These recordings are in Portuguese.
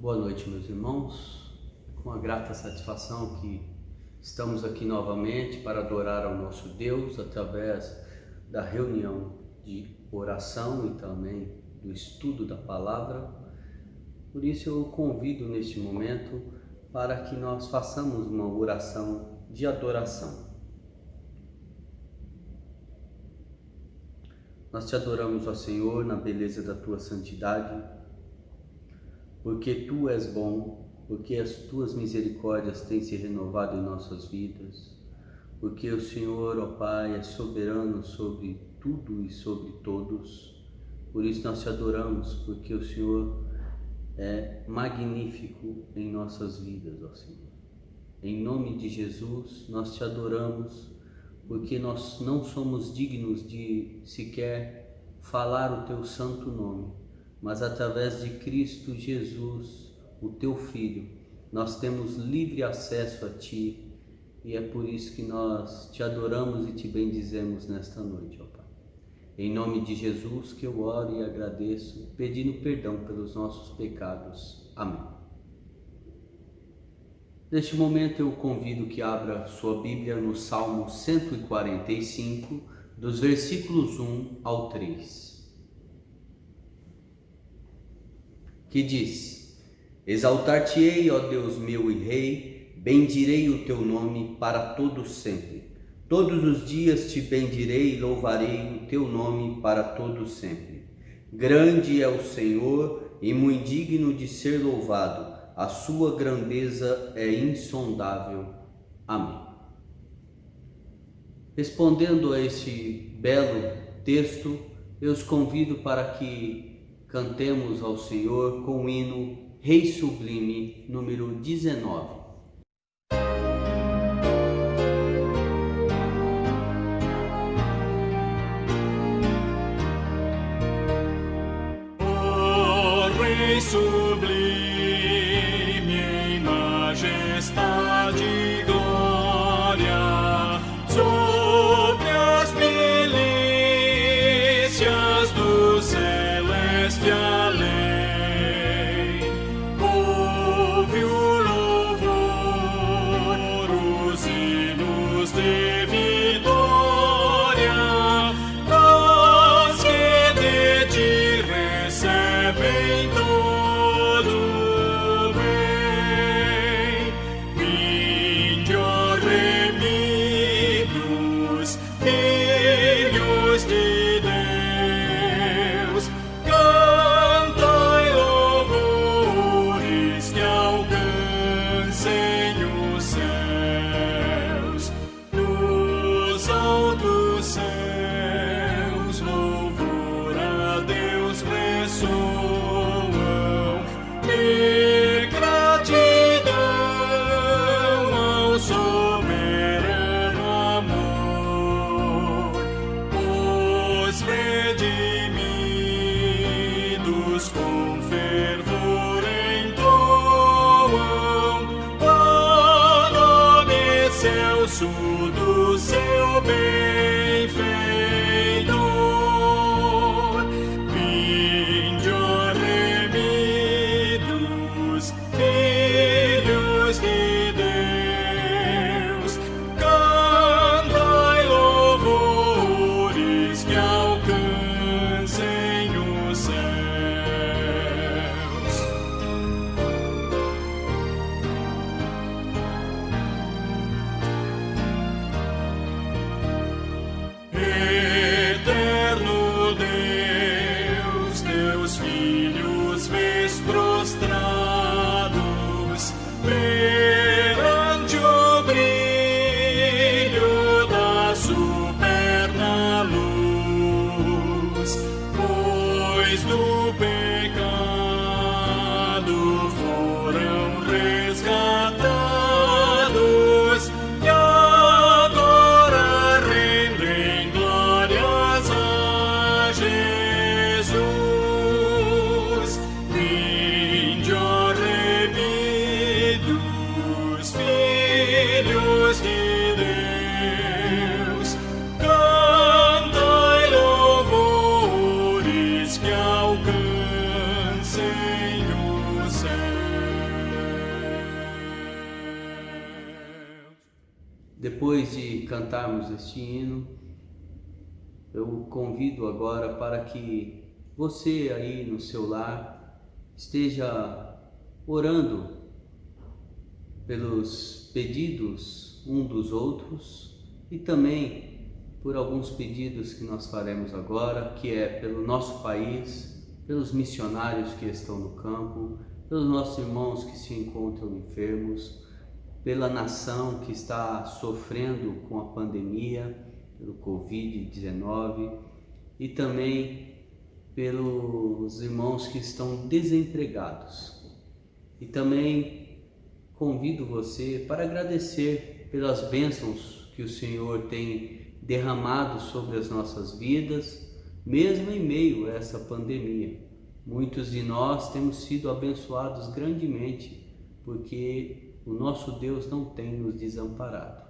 Boa noite, meus irmãos. Com a grata satisfação que estamos aqui novamente para adorar ao nosso Deus através da reunião de oração e também do estudo da palavra. Por isso eu convido neste momento para que nós façamos uma oração de adoração. Nós te adoramos, ó Senhor, na beleza da tua santidade, porque tu és bom, porque as tuas misericórdias têm se renovado em nossas vidas, porque o Senhor, ó Pai, é soberano sobre tudo e sobre todos. Por isso nós te adoramos, porque o Senhor é magnífico em nossas vidas, ó Senhor. Em nome de Jesus, nós te adoramos, porque nós não somos dignos de sequer falar o teu santo nome, mas através de Cristo Jesus, o teu Filho, nós temos livre acesso a ti, e é por isso que nós te adoramos e te bendizemos nesta noite, ó Pai. Em nome de Jesus que eu oro e agradeço, pedindo perdão pelos nossos pecados. Amém. Neste momento eu convido que abra sua Bíblia no Salmo 145, dos versículos 1 ao 3, que diz: Exaltar-te-ei, ó Deus meu e Rei, bendirei o teu nome para todo sempre. Todos os dias te bendirei e louvarei o teu nome para todo sempre. Grande é o Senhor e muito digno de ser louvado. A sua grandeza é insondável. Amém. Respondendo a este belo texto, eu os convido para que cantemos ao Senhor com o hino Rei Sublime, número 19. O Rei Sublime, majestade e glória, sobre as milícias do celeste além, ouve o louvor, os hinos de vitória, os que de ti recebem todo bem. Vinde, ó remidos, filhos de Deus, cantai louvores que alcancem os céus. Nos altos céus, louvor a Deus ressoam, de gratidão ao soberano amor. Os redimidos com fervor entoam o nome excelso do seu benfeitor. cantarmos este hino, eu convido agora para que você aí no seu lar esteja orando pelos pedidos um dos outros e também por alguns pedidos que nós faremos agora, que é pelo nosso país, pelos missionários que estão no campo, pelos nossos irmãos que se encontram enfermos, pela nação que está sofrendo com a pandemia, pelo Covid-19 e também pelos irmãos que estão desempregados. E também convido você para agradecer pelas bênçãos que o Senhor tem derramado sobre as nossas vidas, mesmo em meio a essa pandemia. Muitos de nós temos sido abençoados grandemente, porque o nosso Deus não tem nos desamparado.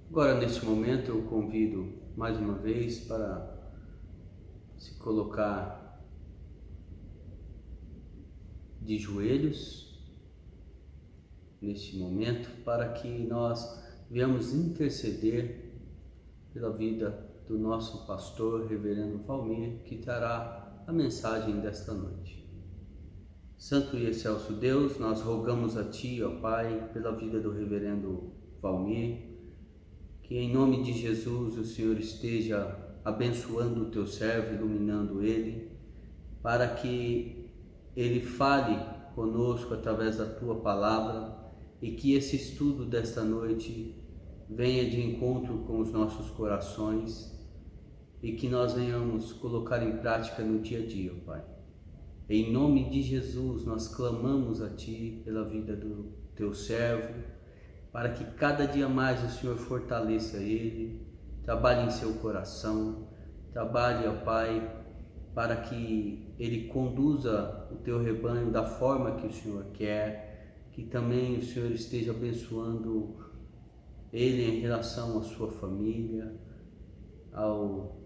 Agora, neste momento, eu convido mais uma vez para se colocar de joelhos neste momento, para que nós venhamos interceder pela vida do nosso pastor, reverendo Valmir, que trará a mensagem desta noite. Santo e excelso Deus, nós rogamos a Ti, ó Pai, pela vida do reverendo Valmir, que em nome de Jesus o Senhor esteja abençoando o Teu servo, iluminando ele, para que ele fale conosco através da Tua palavra e que esse estudo desta noite venha de encontro com os nossos corações e que nós venhamos colocar em prática no dia a dia, Pai. Em nome de Jesus, nós clamamos a Ti pela vida do Teu servo, para que cada dia mais o Senhor fortaleça ele, trabalhe em seu coração, trabalhe, ó Pai, para que ele conduza o Teu rebanho da forma que o Senhor quer, que também o Senhor esteja abençoando ele em relação à sua família, ao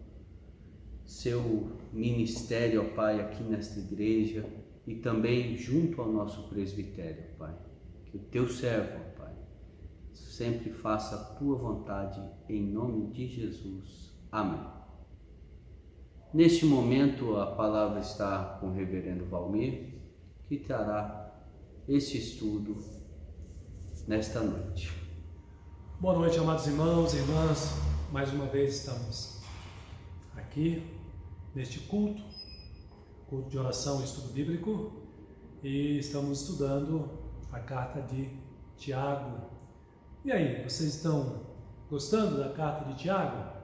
seu ministério, ó Pai, aqui nesta igreja e também junto ao nosso presbitério, Pai. Que o Teu servo, ó Pai, sempre faça a Tua vontade, em nome de Jesus. Amém. Neste momento, a palavra está com o reverendo Valmir, que trará este estudo nesta noite. Boa noite, amados irmãos e irmãs. Mais uma vez estamos aqui neste culto de oração e estudo bíblico, e estamos estudando a carta de Tiago. E aí, vocês estão gostando da carta de Tiago?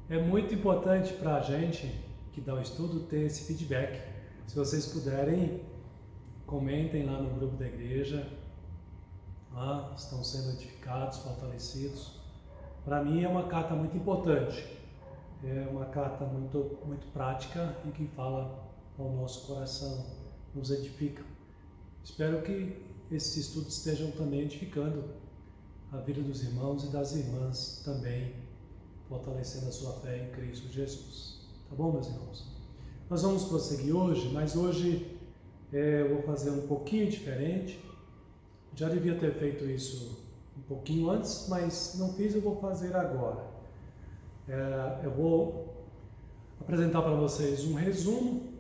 É muito importante para a gente que dá o estudo ter esse feedback. Se vocês puderem, comentem lá no grupo da igreja. Estão sendo edificados, fortalecidos. Para mim é uma carta muito importante, é uma carta muito prática e que fala ao nosso coração, nos edifica. Espero que esses estudos estejam também edificando a vida dos irmãos e das irmãs também, fortalecendo a sua fé em Cristo Jesus. Tá bom, meus irmãos? Nós vamos prosseguir hoje, mas hoje eu vou fazer um pouquinho diferente. Já devia ter feito isso um pouquinho antes, mas não fiz, eu vou fazer agora. Eu vou apresentar para vocês um resumo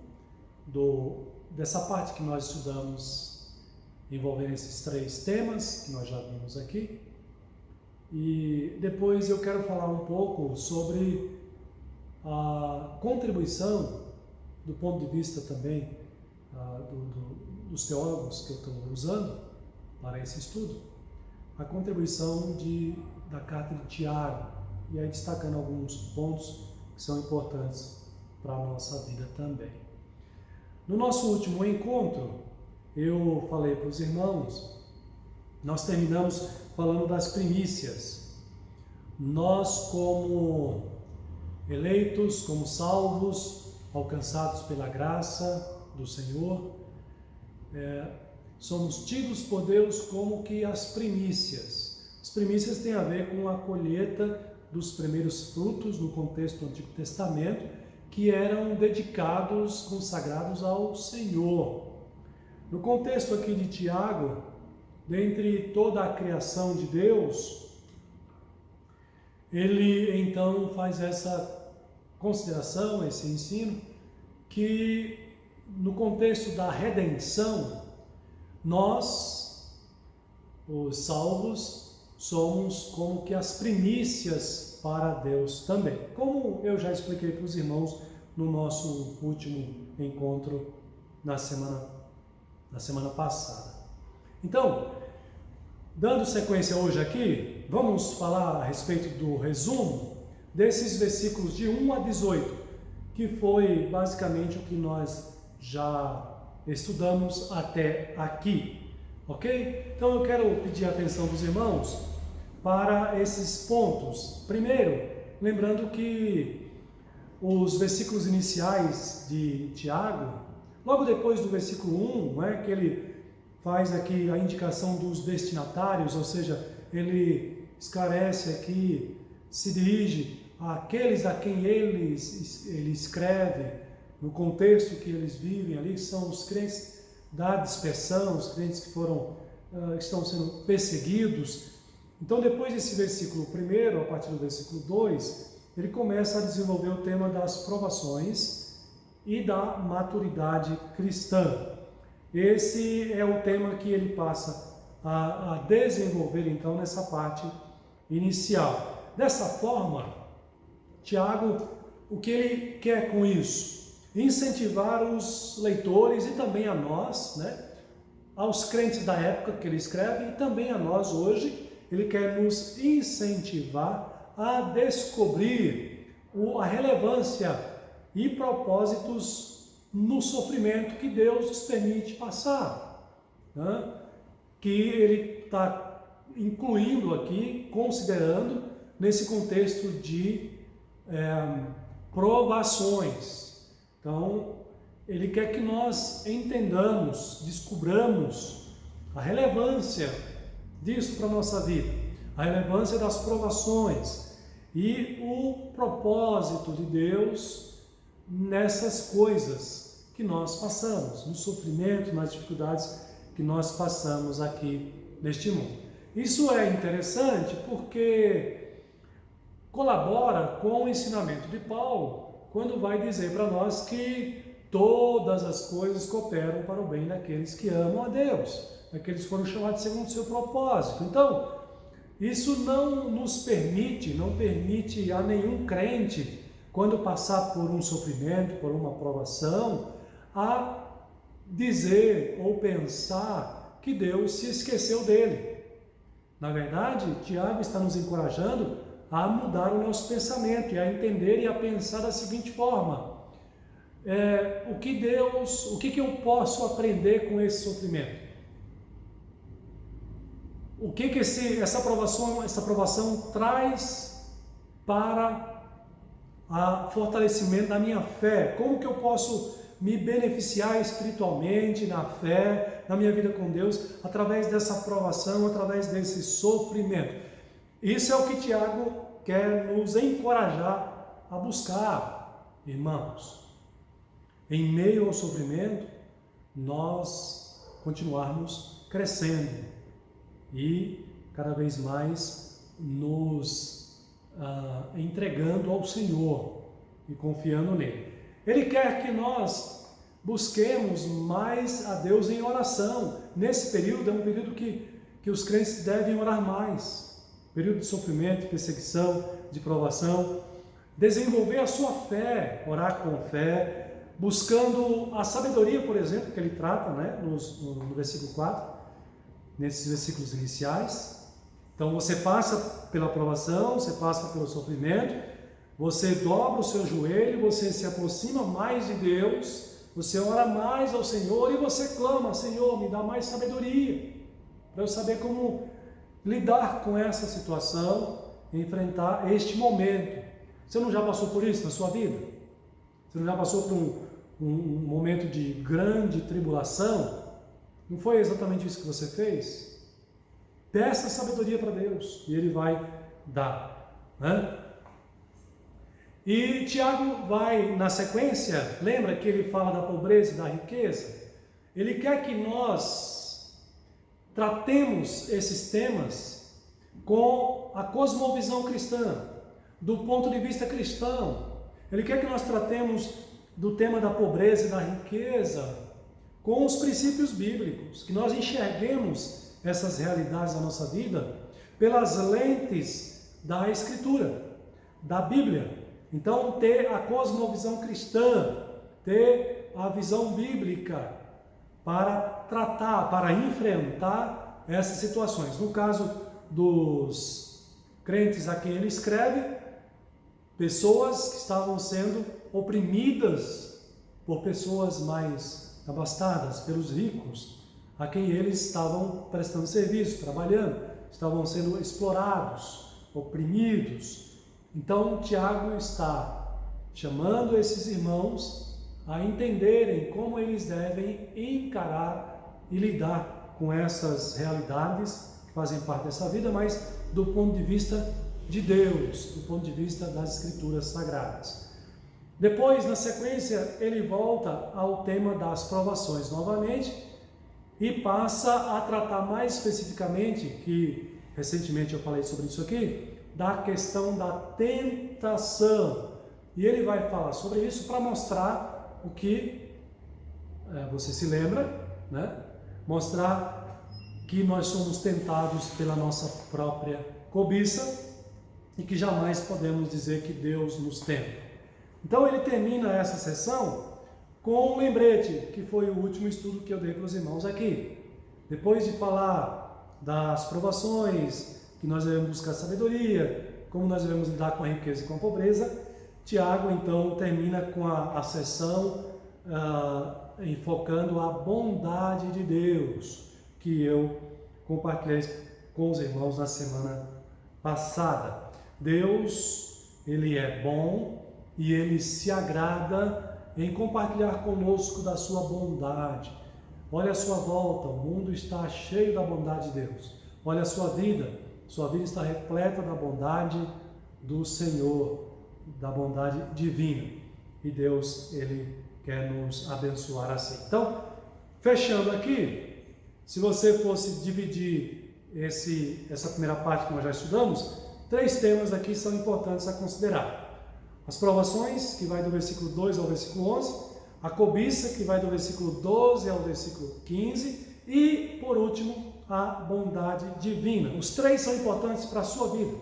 dessa parte que nós estudamos envolvendo esses 3 temas que nós já vimos aqui. E depois eu quero falar um pouco sobre a contribuição, do ponto de vista também dos teólogos que eu estou usando para esse estudo, a contribuição da carta de Tiago, e aí destacando alguns pontos que são importantes para a nossa vida também. No nosso último encontro, eu falei para os irmãos, nós terminamos falando das primícias. Nós, como eleitos, como salvos, alcançados pela graça do Senhor, somos tidos por Deus como que as primícias. As primícias têm a ver com a colheita dos primeiros frutos no contexto do Antigo Testamento, que eram dedicados, consagrados ao Senhor. No contexto aqui de Tiago, dentre toda a criação de Deus, ele então faz essa consideração, esse ensino, que no contexto da redenção, nós, os salvos, somos como que as primícias para Deus também. Como eu já expliquei para os irmãos no nosso último encontro na semana passada. Então, dando sequência hoje aqui, vamos falar a respeito do resumo desses versículos de 1 a 18, que foi basicamente o que nós já estudamos até aqui, ok? Então eu quero pedir a atenção dos irmãos para esses pontos. Primeiro, lembrando que os versículos iniciais de Tiago, logo depois do versículo 1, que ele faz aqui a indicação dos destinatários, ou seja, ele esclarece aqui, se dirige àqueles a quem ele escreve, no contexto que eles vivem ali, são os crentes da dispersão, os crentes que estão sendo perseguidos. Então, depois desse versículo 1, a partir do versículo 2, ele começa a desenvolver o tema das provações e da maturidade cristã. Esse é o tema que ele passa a desenvolver, então, nessa parte inicial. Dessa forma, Tiago, o que ele quer com isso? Incentivar os leitores e também a nós, aos crentes da época que ele escreve, e também a nós hoje, ele quer nos incentivar a descobrir a relevância e propósitos no sofrimento que Deus nos permite passar, que ele está incluindo aqui, considerando nesse contexto de provações. Então, ele quer que nós entendamos, descubramos a relevância disso para a nossa vida, a relevância das provações e o propósito de Deus nessas coisas que nós passamos, no sofrimento, nas dificuldades que nós passamos aqui neste mundo. Isso é interessante porque colabora com o ensinamento de Paulo, quando vai dizer para nós que todas as coisas cooperam para o bem daqueles que amam a Deus, daqueles que foram chamados segundo o seu propósito. Então, isso não permite a nenhum crente, quando passar por um sofrimento, por uma provação, a dizer ou pensar que Deus se esqueceu dele. Na verdade, Tiago está nos encorajando a mudar o nosso pensamento e a entender e a pensar da seguinte forma: o que eu posso aprender com esse sofrimento? O que essa provação traz para o fortalecimento da minha fé? Como que eu posso me beneficiar espiritualmente, na fé, na minha vida com Deus, através dessa provação, através desse sofrimento? Isso é o que Tiago quer nos encorajar a buscar, irmãos. Em meio ao sofrimento, nós continuarmos crescendo e cada vez mais nos entregando ao Senhor e confiando nele. Ele quer que nós busquemos mais a Deus em oração. Nesse período, é um período que os crentes devem orar mais. Período de sofrimento, de perseguição, de provação. Desenvolver a sua fé, orar com fé, buscando a sabedoria, por exemplo, que ele trata no versículo 4, nesses versículos iniciais. Então você passa pela provação, você passa pelo sofrimento, você dobra o seu joelho, você se aproxima mais de Deus, você ora mais ao Senhor e você clama: Senhor, me dá mais sabedoria, para eu saber como lidar com essa situação, enfrentar este momento. Você não já passou por isso na sua vida? Você não já passou por um momento de grande tribulação? Não foi exatamente isso que você fez? Peça sabedoria para Deus e Ele vai dar. E Tiago vai na sequência, lembra que ele fala da pobreza e da riqueza? ele quer que nós tratemos esses temas com a cosmovisão cristã, do ponto de vista cristão. Ele quer que nós tratemos do tema da pobreza e da riqueza com os princípios bíblicos, que nós enxerguemos essas realidades da nossa vida pelas lentes da Escritura, da Bíblia. Então, ter a cosmovisão cristã, ter a visão bíblica para tratar, para enfrentar essas situações. No caso dos crentes a quem ele escreve, pessoas que estavam sendo oprimidas por pessoas mais abastadas, pelos ricos, a quem eles estavam prestando serviço, trabalhando, estavam sendo explorados, oprimidos. Então, Tiago está chamando esses irmãos a entenderem como eles devem encarar e lidar com essas realidades que fazem parte dessa vida, mas do ponto de vista de Deus, do ponto de vista das Escrituras Sagradas. Depois, na sequência, ele volta ao tema das provações novamente e passa a tratar mais especificamente, que recentemente eu falei sobre isso aqui, da questão da tentação. E ele vai falar sobre isso para mostrar o que você se lembra, né? Mostrar que nós somos tentados pela nossa própria cobiça e que jamais podemos dizer que Deus nos tenta. Então ele termina essa sessão com um lembrete, que foi o último estudo que eu dei para os irmãos aqui. Depois de falar das provações, que nós devemos buscar sabedoria, como nós devemos lidar com a riqueza e com a pobreza, Tiago então termina com a sessão enfocando a bondade de Deus, que eu compartilhei com os irmãos na semana passada. Deus, Ele é bom e Ele se agrada em compartilhar conosco da sua bondade. Olha a sua volta, o mundo está cheio da bondade de Deus. Olha a sua vida está repleta da bondade do Senhor, da bondade divina. E Deus, Ele quer nos abençoar assim. Então, fechando aqui, se você fosse dividir essa primeira parte que nós já estudamos, 3 temas aqui são importantes a considerar. As provações, que vai do versículo 2 ao versículo 11, a cobiça, que vai do versículo 12 ao versículo 15, e, por último, a bondade divina. Os 3 são importantes para a sua vida,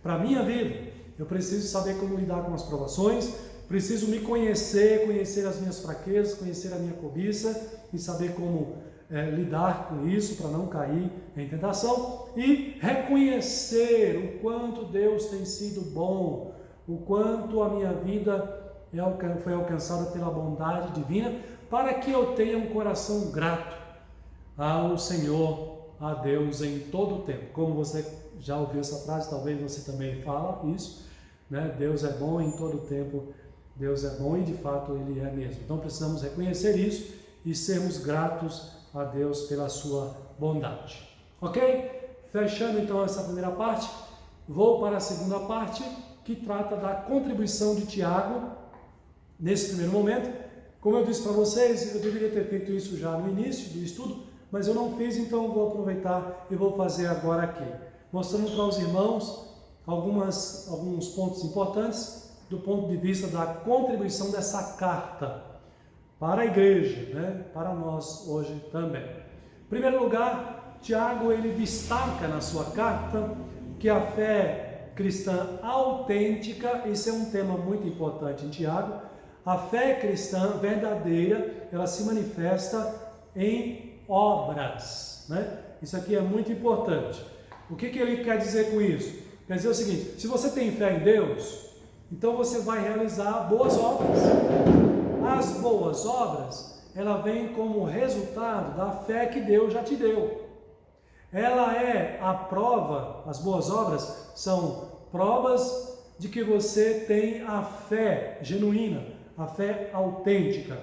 para a minha vida. Eu preciso saber como lidar com as provações, preciso me conhecer as minhas fraquezas, conhecer a minha cobiça e saber como lidar com isso para não cair em tentação e reconhecer o quanto Deus tem sido bom, o quanto a minha vida foi alcançada pela bondade divina, para que eu tenha um coração grato ao Senhor, a Deus em todo o tempo. Como você já ouviu essa frase, talvez você também fala isso, né? Deus é bom em todo o tempo, Deus é bom e de fato Ele é mesmo. Então precisamos reconhecer isso e sermos gratos a Deus pela sua bondade. Ok? Fechando então essa primeira parte, vou para a segunda parte, que trata da contribuição de Tiago nesse primeiro momento. Como eu disse para vocês, eu deveria ter feito isso já no início do estudo, mas eu não fiz, então vou aproveitar e vou fazer agora aqui, mostrando para os irmãos alguns pontos importantes do ponto de vista da contribuição dessa carta para a igreja, né? Para nós hoje também. Em primeiro lugar, Tiago ele destaca na sua carta que a fé cristã autêntica, esse é um tema muito importante em Tiago, a fé cristã verdadeira, ela se manifesta em obras, né? Isso aqui é muito importante. O que ele quer dizer com isso? Quer dizer o seguinte: se você tem fé em Deus, então você vai realizar boas obras. As boas obras, ela vem como resultado da fé que Deus já te deu. Ela é a prova, as boas obras são provas de que você tem a fé genuína, a fé autêntica.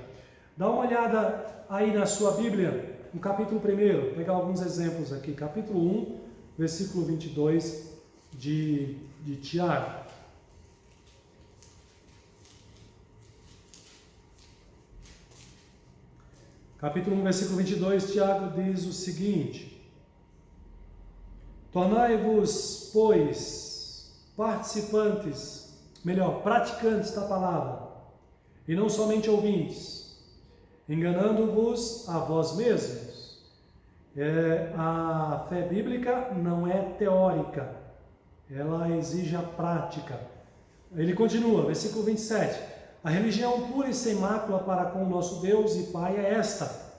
Dá uma olhada aí na sua Bíblia, no capítulo 1, pegar alguns exemplos aqui, capítulo 1, versículo 22 de Tiago. Capítulo 1, versículo 22, Tiago diz o seguinte: tornai-vos, pois, praticantes da palavra, e não somente ouvintes, enganando-vos a vós mesmos. A fé bíblica não é teórica, ela exige a prática. Ele continua, versículo 27, a religião pura e sem mácula para com o nosso Deus e Pai é esta: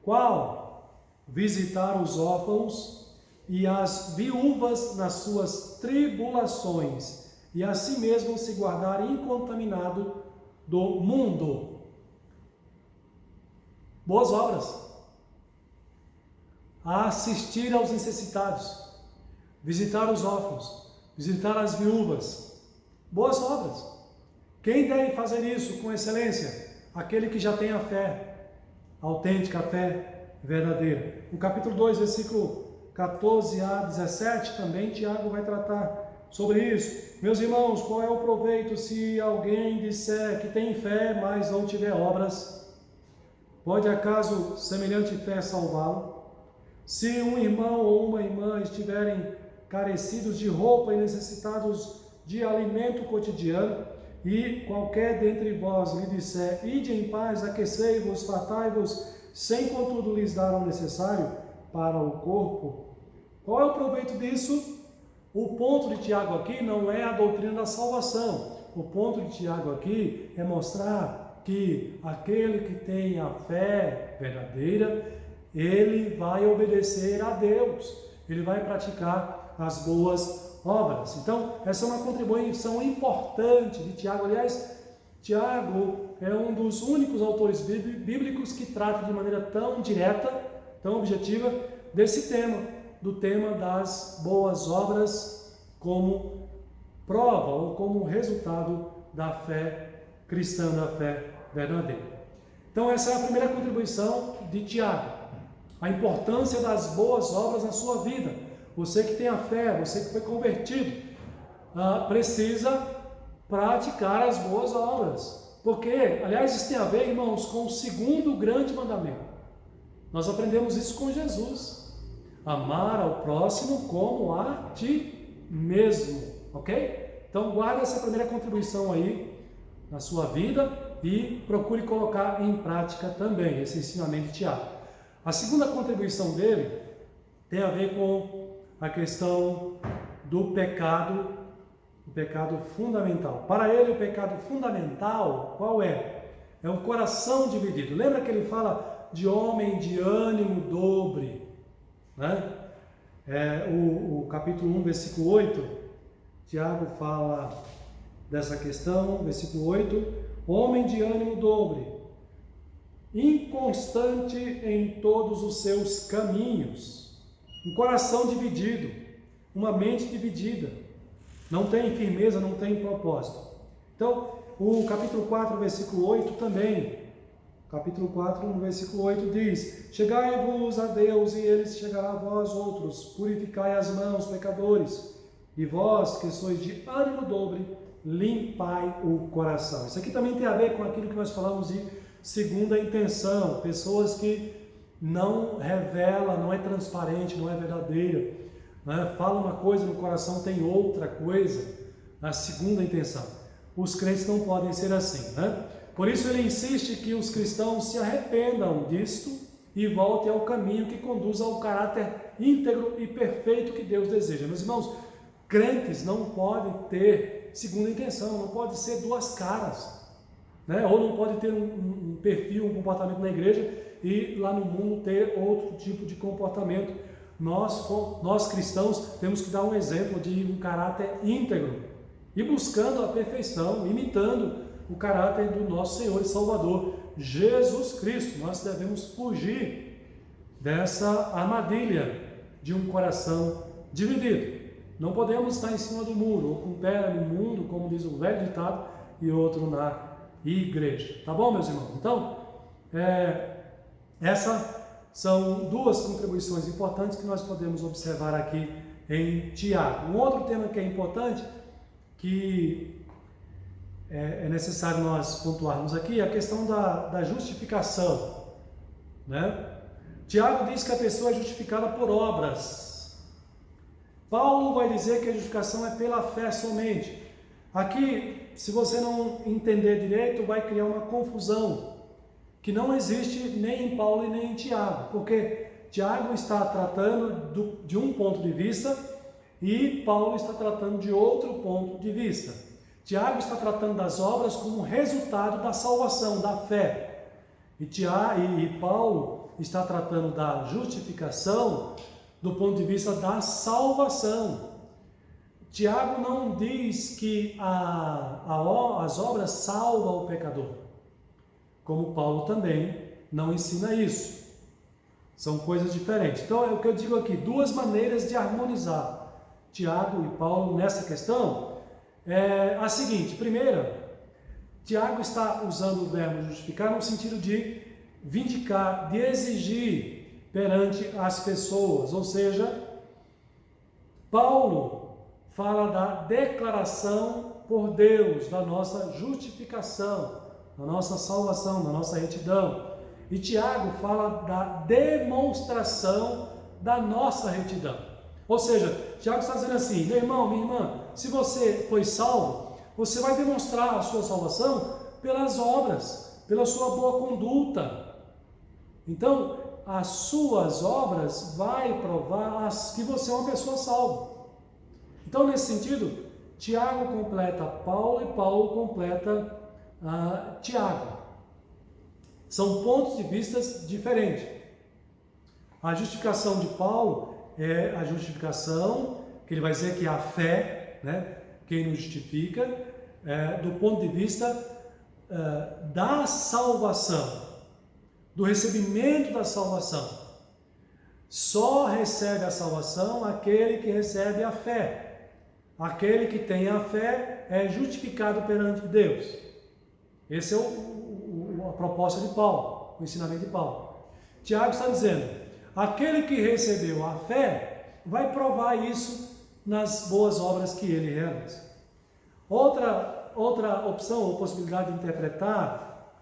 qual? Visitar os órfãos e as viúvas nas suas tribulações, e a si mesmo se guardar incontaminado do mundo. Boas obras. Assistir aos necessitados, visitar os órfãos, visitar as viúvas. Boas obras. Quem deve fazer isso com excelência? Aquele que já tem a fé autêntica, a fé verdadeira. No capítulo 2, versículo 14 a 17, também Tiago vai tratar sobre isso. Meus irmãos, qual é o proveito se alguém disser que tem fé, mas não tiver obras? Pode acaso semelhante fé salvá-lo? Se um irmão ou uma irmã estiverem carecidos de roupa e necessitados de alimento cotidiano, e qualquer dentre vós lhe disser, ide em paz, aquecei-vos, fartai-vos, sem contudo lhes dar o necessário para o corpo, qual é o proveito disso? O ponto de Tiago aqui não é a doutrina da salvação. O ponto de Tiago aqui é mostrar que aquele que tem a fé verdadeira, ele vai obedecer a Deus, ele vai praticar as boas obras. Então, essa é uma contribuição importante de Tiago. Aliás, Tiago é um dos únicos autores bíblicos que trata de maneira tão direta, tão objetiva, desse tema, do tema das boas obras como prova ou como resultado da fé cristã, da fé verdadeira. Então, essa é a primeira contribuição de Tiago, a importância das boas obras na sua vida. Você que tem a fé, você que foi convertido, precisa praticar as boas obras. Porque, aliás, isso tem a ver, irmãos, com o segundo grande mandamento. Nós aprendemos isso com Jesus. Amar ao próximo como a ti mesmo. Ok? Então, guarde essa primeira contribuição aí na sua vida e procure colocar em prática também esse ensinamento de Tiago. A segunda contribuição dele tem a ver com a questão do pecado, o pecado fundamental. Para ele, o pecado fundamental, qual é? É um coração dividido. Lembra que ele fala de homem de ânimo dobre, né? O capítulo 1, versículo 8, Tiago fala dessa questão, versículo 8, homem de ânimo dobre, inconstante em todos os seus caminhos. Um coração dividido, uma mente dividida, não tem firmeza, não tem propósito. Então, o capítulo 4, versículo 8 também, capítulo 4, no versículo 8 diz, chegai-vos a Deus e Ele chegará a vós outros, purificai as mãos, pecadores, e vós que sois de ânimo dobre, limpai o coração. Isso aqui também tem a ver com aquilo que nós falamos de segunda intenção, pessoas que não revela, não é transparente, não é verdadeira, né? Fala uma coisa no coração, tem outra coisa, a segunda intenção. Os crentes não podem ser assim, né? Por isso ele insiste que os cristãos se arrependam disto e voltem ao caminho que conduz ao caráter íntegro e perfeito que Deus deseja. Meus irmãos, crentes não podem ter segunda intenção, não pode ser duas caras, né? Ou não pode ter um perfil, um comportamento na igreja e lá no mundo ter outro tipo de comportamento. Nós cristãos temos que dar um exemplo de um caráter íntegro e buscando a perfeição, imitando o caráter do nosso Senhor e Salvador Jesus Cristo. Nós devemos fugir dessa armadilha de um coração dividido. Não podemos estar em cima do muro, ou com um pé no mundo, como diz o velho ditado, e outro na igreja. Tá bom, meus irmãos? Então, essas são duas contribuições importantes que nós podemos observar aqui em Tiago. Um outro tema que é importante, que é necessário nós pontuarmos aqui, é a questão da justificação. né? Tiago diz que a pessoa é justificada por obras. Paulo vai dizer que a justificação é pela fé somente. Aqui, se você não entender direito, vai criar uma confusão que não existe nem em Paulo e nem em Tiago, porque Tiago está tratando de um ponto de vista e Paulo está tratando de outro ponto de vista. Tiago está tratando das obras como resultado da salvação, da fé. E Paulo está tratando da justificação do ponto de vista da salvação. Tiago não diz que as obras salvam o pecador, como Paulo também não ensina isso. São coisas diferentes. Então é o que eu digo aqui, duas maneiras de harmonizar Tiago e Paulo nessa questão. É a seguinte: primeira, Tiago está usando o verbo justificar no sentido de vindicar, de exigir perante as pessoas, ou seja, Paulo fala da declaração por Deus, da nossa justificação, da nossa salvação, da nossa retidão. E Tiago fala da demonstração da nossa retidão. Ou seja, Tiago está dizendo assim: meu irmão, minha irmã, se você foi salvo, você vai demonstrar a sua salvação pelas obras, pela sua boa conduta. Então, as suas obras vai provar que você é uma pessoa salva. Então, nesse sentido, Tiago completa Paulo e Paulo completa Tiago. São pontos de vista diferentes. A justificação de Paulo é a justificação, que ele vai dizer que é a fé, né, quem nos justifica, do ponto de vista da salvação, do recebimento da salvação. Só recebe a salvação aquele que recebe a fé. Aquele que tem a fé é justificado perante Deus. Esse é a proposta de Paulo, o ensinamento de Paulo. Tiago está dizendo: aquele que recebeu a fé vai provar isso nas boas obras que ele realiza. Outra opção ou possibilidade de interpretar,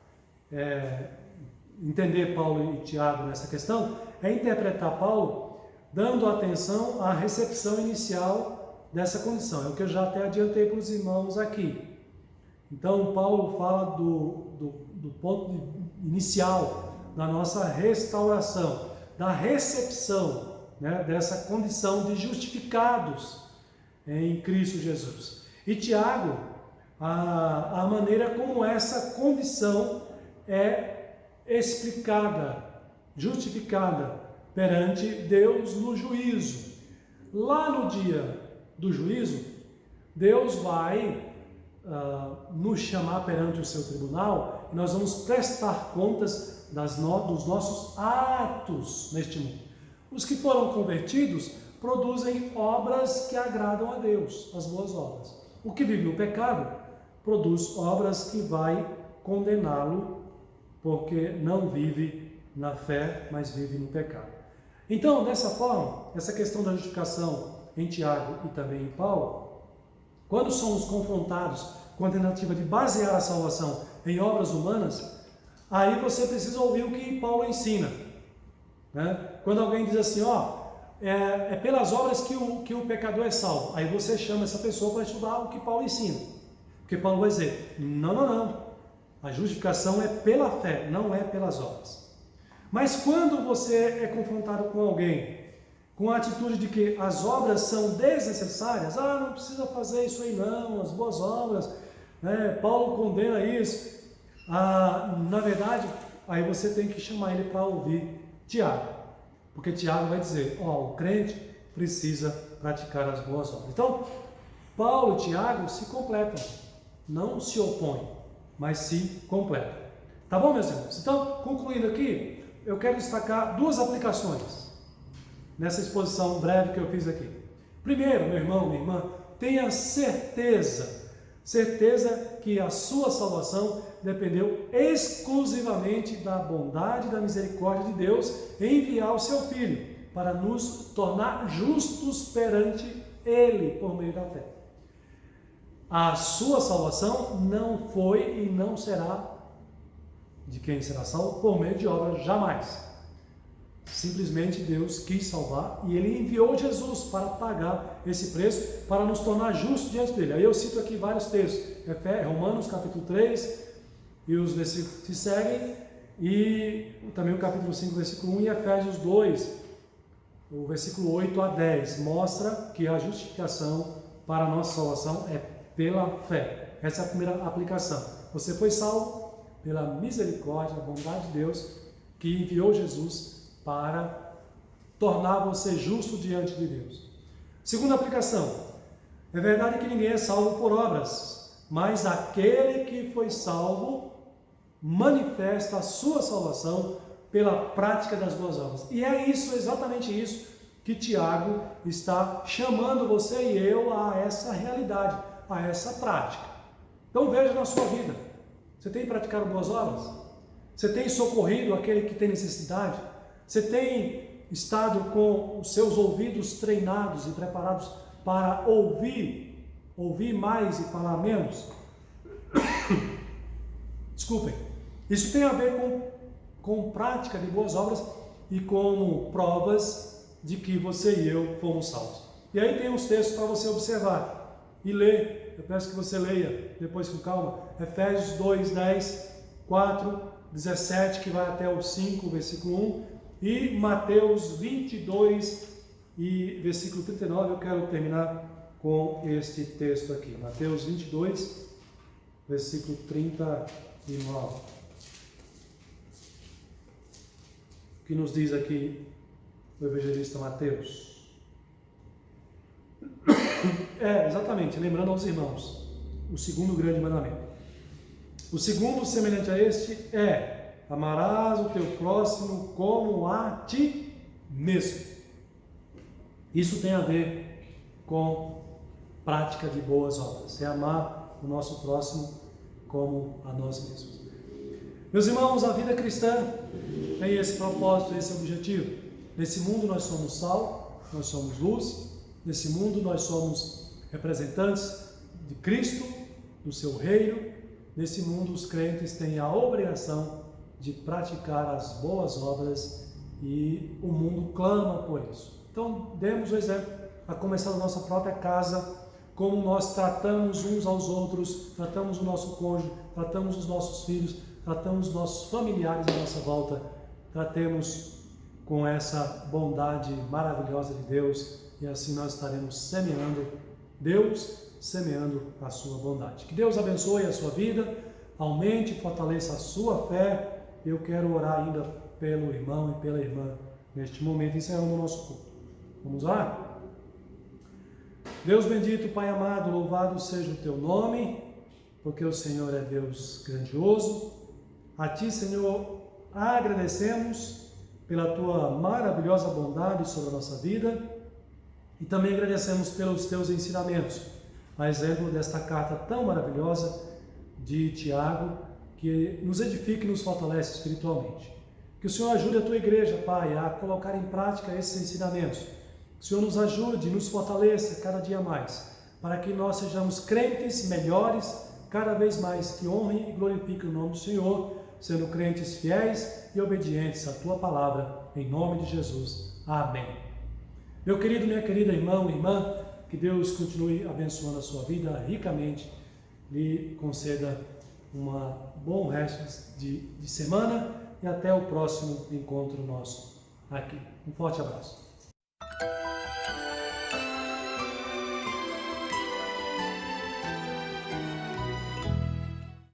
entender Paulo e Tiago nessa questão, é interpretar Paulo dando atenção à recepção inicial dessa condição. É o que eu já até adiantei para os irmãos aqui. Então, Paulo fala do ponto inicial da nossa restauração, da recepção, né, dessa condição de justificados em Cristo Jesus. E Tiago, a maneira como essa condição é explicada, justificada perante Deus no juízo. Lá no dia do juízo, Deus vai nos chamar perante o seu tribunal e nós vamos prestar contas dos nossos atos neste mundo. Os que foram convertidos produzem obras que agradam a Deus, as boas obras. O que vive no pecado produz obras que vai condená-lo, porque não vive na fé, mas vive no pecado. Então, dessa forma, essa questão da justificação em Tiago e também em Paulo, quando somos confrontados com a tentativa de basear a salvação em obras humanas, aí você precisa ouvir o que Paulo ensina, né? Quando alguém diz assim, é pelas obras que o pecador é salvo, aí você chama essa pessoa para estudar o que Paulo ensina, porque Paulo vai dizer, não, a justificação é pela fé, não é pelas obras. Mas quando você é confrontado com alguém com a atitude de que as obras são desnecessárias, não precisa fazer isso aí não, as boas obras, né? Paulo condena isso, na verdade, aí você tem que chamar ele para ouvir Tiago, porque Tiago vai dizer, o crente precisa praticar as boas obras. Então, Paulo e Tiago se completam, não se opõem, mas se completam. Tá bom, meus irmãos? Então, concluindo aqui, eu quero destacar duas aplicações nessa exposição breve que eu fiz aqui. Primeiro, meu irmão, minha irmã, tenha certeza que a sua salvação dependeu exclusivamente da bondade e da misericórdia de Deus em enviar o seu Filho para nos tornar justos perante Ele por meio da fé. A sua salvação não foi e não será de quem será salvo por meio de obras, jamais. Simplesmente Deus quis salvar e Ele enviou Jesus para pagar esse preço, para nos tornar justos diante dele. Aí eu cito aqui vários textos, Romanos capítulo 3 e os versículos que seguem, e também o capítulo 5, versículo 1, e Efésios 2, o versículo 8 a 10, mostra que a justificação para a nossa salvação é pela fé. Essa é a primeira aplicação. Você foi salvo pela misericórdia, a bondade de Deus, que enviou Jesus para tornar você justo diante de Deus. Segunda aplicação, é verdade que ninguém é salvo por obras, mas aquele que foi salvo manifesta a sua salvação pela prática das boas obras. E é isso, exatamente isso, que Tiago está chamando você e eu a essa realidade, a essa prática. Então veja na sua vida, você tem praticado boas obras? Você tem socorrido aquele que tem necessidade? Você tem estado com os seus ouvidos treinados e preparados para ouvir mais e falar menos? Desculpem. Isso tem a ver com prática de boas obras e como provas de que você e eu fomos salvos. E aí tem uns textos para você observar e ler. Eu peço que você leia depois com calma. Efésios 2, 10, 4, 17, que vai até o 5, versículo 1. E Mateus 22 e versículo 39, eu quero terminar com este texto aqui. Mateus 22, versículo 39. O que nos diz aqui o evangelista Mateus? Exatamente, lembrando aos irmãos, o segundo grande mandamento. O segundo, semelhante a este, é: amarás o teu próximo como a ti mesmo. Isso tem a ver com prática de boas obras, é amar o nosso próximo como a nós mesmos. Meus irmãos, a vida cristã tem esse propósito, esse objetivo. Nesse mundo nós somos sal, nós somos luz, nesse mundo nós somos representantes de Cristo, do seu reino. Nesse mundo os crentes têm a obrigação de praticar as boas obras e o mundo clama por isso. Então, demos o exemplo, a começar da nossa própria casa, como nós tratamos uns aos outros, tratamos o nosso cônjuge, tratamos os nossos filhos, tratamos os nossos familiares à nossa volta, tratemos com essa bondade maravilhosa de Deus e assim nós estaremos semeando Deus, semeando a sua bondade. Que Deus abençoe a sua vida, aumente e fortaleça a sua fé. Eu quero orar ainda pelo irmão e pela irmã neste momento, encerrando o nosso culto. Vamos orar? Deus bendito, Pai amado, louvado seja o teu nome, porque o Senhor é Deus grandioso. A ti, Senhor, agradecemos pela tua maravilhosa bondade sobre a nossa vida e também agradecemos pelos teus ensinamentos, a exemplo desta carta tão maravilhosa de Tiago, que nos edifica e nos fortalece espiritualmente. Que o Senhor ajude a tua igreja, Pai, a colocar em prática esses ensinamentos. Que o Senhor nos ajude e nos fortaleça cada dia mais, para que nós sejamos crentes melhores, cada vez mais, que honrem e glorifiquem o nome do Senhor, sendo crentes fiéis e obedientes à tua palavra, em nome de Jesus. Amém. Meu querido, minha querida irmão e irmã, que Deus continue abençoando a sua vida ricamente, lhe conceda um bom resto de semana e até o próximo encontro nosso aqui. Um forte abraço.